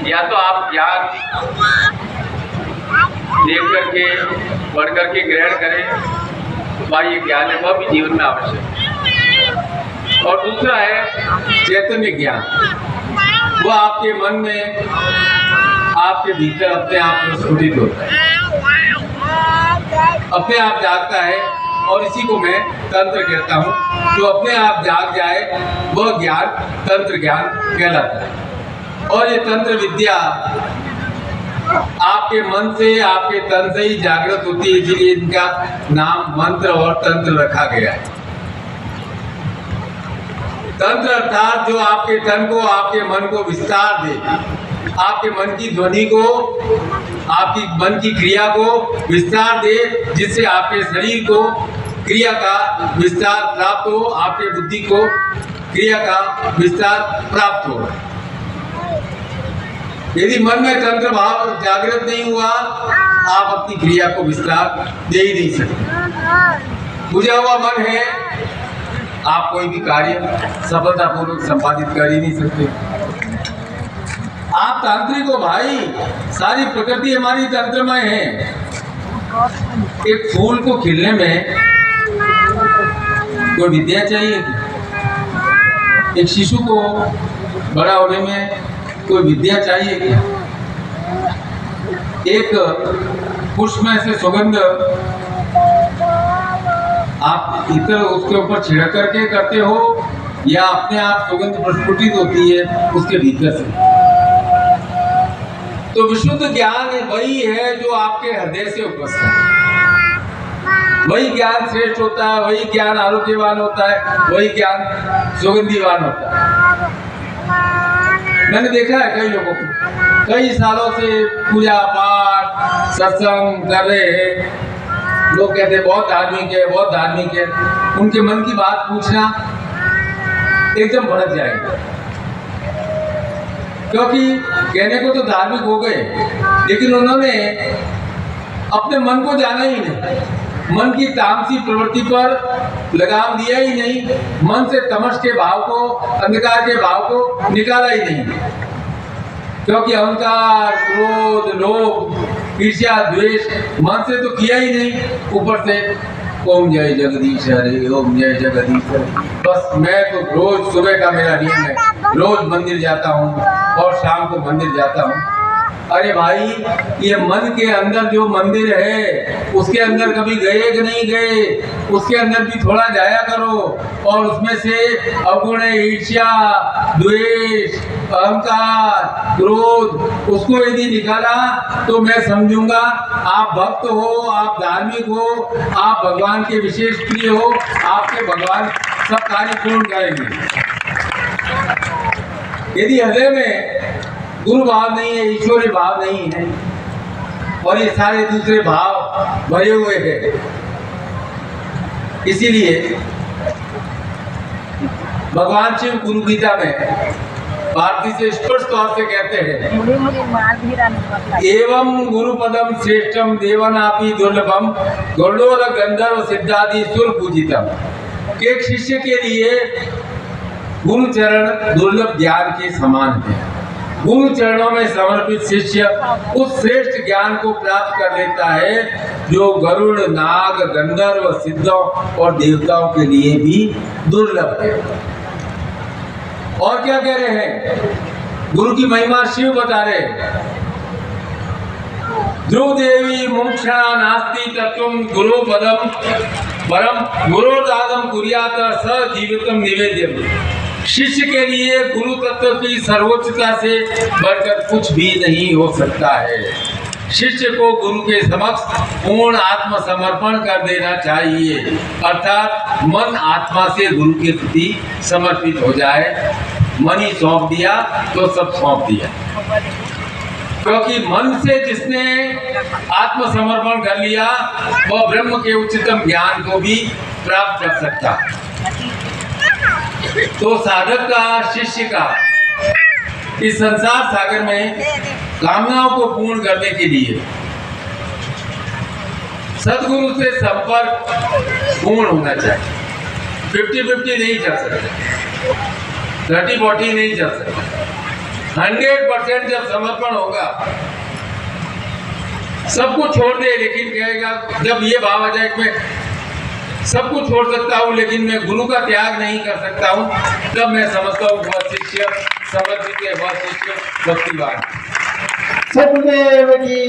या तो आप ज्ञान देख करके पढ़ करके ग्रहण करें, बाह्य ज्ञान है वह भी जीवन में आवश्यक है। और दूसरा है चैतन्य ज्ञान, वो आपके मन में आपके भीतर अपने आप प्रस्फुटित होता है, अपने आप जागता है। और इसी को मैं तंत्र कहता हूँ। जो अपने आप जाग जाए वह ज्ञान तंत्र ज्ञान कहलाता है। और ये तंत्र विद्या आपके मन से आपके तन से ही जागृत होती है, इसलिए इनका नाम मंत्र और तंत्र रखा गया है। तंत्र अर्थात जो आपके तन को आपके मन को विस्तार दे, आपके मन की ध्वनि को आपकी मन की क्रिया को विस्तार दे, जिससे आपके शरीर को क्रिया का विस्तार प्राप्त हो, आपके बुद्धि को क्रिया का विस्तार प्राप्त हो। यदि मन में तंत्र भाव जागृत नहीं हुआ, आप अपनी क्रिया को विस्तार दे ही नहीं सकते। बुझा हुआ मन है, आप कोई भी कार्य सफलतापूर्वक संपादित कर ही नहीं सकते। आप तांत्रिक हो भाई, सारी प्रकृति हमारी तंत्रमय है। एक फूल को खिलने में कोई विद्या चाहिए, एक शिशु को बड़ा होने में कोई विद्या चाहिए क्या? एक पुष्प में से सुगंध आप इतर उसके ऊपर छिड़क करके करते हो या अपने आप सुगंध प्रस्फुटित होती है उसके भीतर से? तो विशुद्ध ज्ञान वही है जो आपके हृदय से उपस्थित है। वही ज्ञान श्रेष्ठ होता है, वही ज्ञान आरोग्यवान होता है, वही ज्ञान सुगंधिवान होता है। मैंने देखा है कई लोगों को कई सालों से पूजा पाठ सत्संग कर रहे हैं, लोग कहते हैं बहुत धार्मिक है, बहुत धार्मिक है। उनके मन की बात पूछना एकदम भड़क जाएगा, क्योंकि कहने को तो धार्मिक हो गए, लेकिन उन्होंने अपने मन को जाना ही नहीं, मन की तामसी प्रवृत्ति पर लगाम दिया ही नहीं, मन से तमस के भाव को, अंधकार के भाव को निकाला ही नहीं। क्योंकि अहंकार, क्रोध, लोभ, ईर्ष्या, द्वेष मन से तो किया ही नहीं, ऊपर से ओम जय जगदीश हरे, ओम जय जगदीश हरे। बस मैं तो रोज सुबह का मेरा नियम है, रोज मंदिर जाता हूँ और शाम को मंदिर जाता हूँ। अरे भाई, ये मन के अंदर जो मंदिर है उसके अंदर कभी गए कि नहीं गए? उसके अंदर भी थोड़ा जाया करो और उसमें से अवगुण, ईर्ष्या, द्वेष, अहंकार, क्रोध उसको यदि निकाला तो मैं समझूंगा आप भक्त हो, आप धार्मिक हो, आप भगवान के विशेष प्रिय हो, आपके भगवान सब कार्य पूर्ण करेंगे। यदि हृदय में गुरु भाव नहीं है, ईश्वरी भाव नहीं है और ये सारे दूसरे भाव भरे हुए हैं, इसीलिए भगवान शिव गुरु गीता में भारती से स्पष्ट तौर से कहते हैं, एवं गुरु पदम श्रेष्ठम देवनापि दुर्लभम गौड़ोर गंधर्व सिद्धादि सुर पूजितम। एक शिष्य के लिए गुरु चरण दुर्लभ ज्ञान के समान है। गुरु चरणों में समर्पित शिष्य उस श्रेष्ठ ज्ञान को प्राप्त कर लेता है जो गरुड़, नाग, गंधर्व, सिद्धों और देवताओं के लिए भी दुर्लभ है। और क्या कह रहे हैं? गुरु की महिमा शिव बता रहे हैं, ध्रुव देवी मोक्षणा नास्ति तत्वम गुरु पदम परम गुरुदादम कुर्यात स जीवितम निवेद्यम। शिष्य के लिए गुरु तत्व की सर्वोच्चता से बढ़कर कुछ भी नहीं हो सकता है। शिष्य को गुरु के समक्ष पूर्ण आत्मसमर्पण कर देना चाहिए, अर्थात मन आत्मा से गुरु के प्रति समर्पित हो जाए। मन ही सौंप दिया तो सब सौंप दिया, क्योंकि मन से जिसने आत्मसमर्पण कर लिया वह ब्रह्म के उच्चतम ज्ञान को भी प्राप्त कर सकता। तो साधक का, शिष्य का इस संसार सागर में कामनाओं को पूर्ण करने के लिए सदगुरु से संपर्क पूर्ण होना चाहिए। 50-50 नहीं चल सकता। रटी बोटी नहीं चल सकता। 100% जब समर्पण होगा, सब कुछ छोड़ दे, लेकिन कहेगा जब ये भाव आ जाए कि मैं सब कुछ छोड़ सकता हूँ लेकिन मैं गुरु का त्याग नहीं कर सकता हूँ, तब मैं समझता हूँ वह शिष्य समर्पित है, वह शिष्य भक्तिवान। सतगुरुदेव की